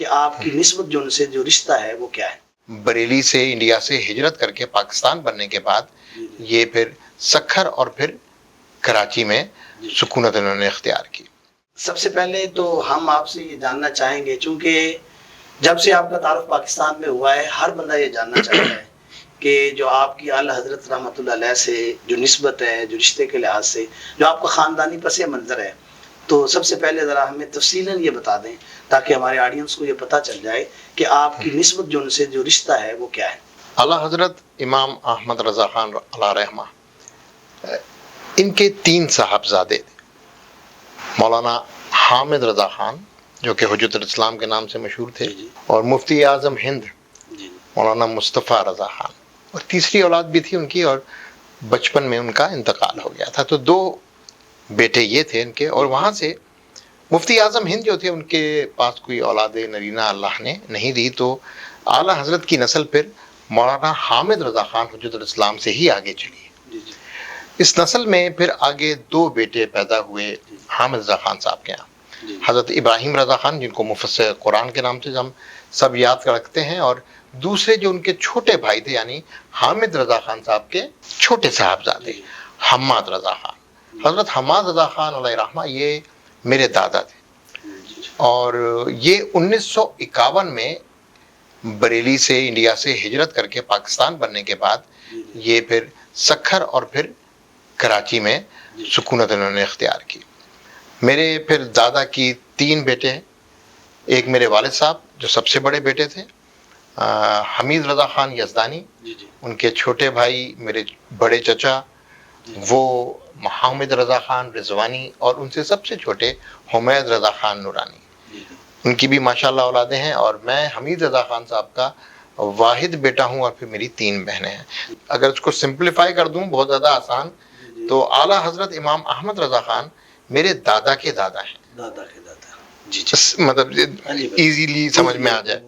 کہ آپ کی نسبت جو ان سے جو رشتہ ہے وہ کیا ہے؟ بریلی سے انڈیا سے ہجرت کر کے پاکستان بننے کے بعد یہ پھر سکھر اور پھر کراچی میں سکونت انہوں نے اختیار کی۔ سب سے پہلے تو ہم آپ سے یہ جاننا چاہیں گے، چونکہ جب سے آپ کا تعارف پاکستان میں ہوا ہے ہر بندہ یہ جاننا چاہتا ہے کہ جو آپ کی اعلیٰ حضرت رحمۃ اللہ علیہ سے جو نسبت ہے، جو رشتے کے لحاظ سے جو آپ کا خاندانی پس منظر ہے، تو سب سے پہلے ذرا ہمیں تفصیلاً یہ بتا دیں تاکہ ہمارے آڈینس کو یہ پتہ چل جائے کہ آپ کی نسبت جو ان سے جو رشتہ ہے وہ کیا ہے۔ اعلیٰ حضرت امام احمد رضا خان علیہ رحمہ، ان کے 3 صاحبزادے تھے۔ مولانا حامد رضا خان جو کہ حجت الاسلام کے نام سے مشہور تھے، اور مفتی اعظم ہند مولانا مصطفیٰ رضا خان، اور تیسری اولاد بھی تھی ان کی، اور بچپن میں ان کا انتقال ہو گیا تھا۔ تو 2 بیٹے یہ تھے ان کے، اور وہاں سے مفتی اعظم ہند جو تھے ان کے پاس کوئی اولاد نرینہ اللہ نے نہیں دی، تو اعلیٰ حضرت کی نسل پھر مولانا حامد رضا خان حجت الاسلام سے ہی آگے چلی۔ اس نسل میں پھر آگے 2 بیٹے پیدا ہوئے حامد رضا خان صاحب کے یہاں، حضرت ابراہیم رضا خان جن کو مفسر قرآن کے نام سے ہم سب یاد رکھتے ہیں، اور دوسرے جو ان کے چھوٹے بھائی تھے یعنی حامد رضا خان صاحب کے چھوٹے صاحبزادے حماد رضا خان۔ حضرت حماد رضا خان علیہ رحمہ یہ میرے دادا تھے، اور یہ 1951 میں بریلی سے انڈیا سے ہجرت کر کے پاکستان بننے کے بعد یہ پھر سکھر اور پھر کراچی میں سکونت انہوں نے اختیار کی۔ میرے پھر دادا کی 3 بیٹے ہیں، ایک میرے والد صاحب جو سب سے بڑے بیٹے تھے حمید رضا خان یزدانی، ان کے چھوٹے بھائی میرے بڑے چچا وہ محمد رضا خان رضوانی، اور ان سے سب سے چھوٹے حمید رضا خان نورانی، ان کی بھی ماشاءاللہ اولادیں ہیں، اور میں حمید رضا خان صاحب کا واحد بیٹا ہوں، اور پھر میری 3 بہنیں ہیں۔ اگر اس کو سمپلیفائی کر دوں بہت زیادہ آسان، تو اعلیٰ حضرت امام احمد رضا خان میرے دادا کے دادا ہیں، دادا کے دادا، مطلب ایزیلی سمجھ میں آ جائے۔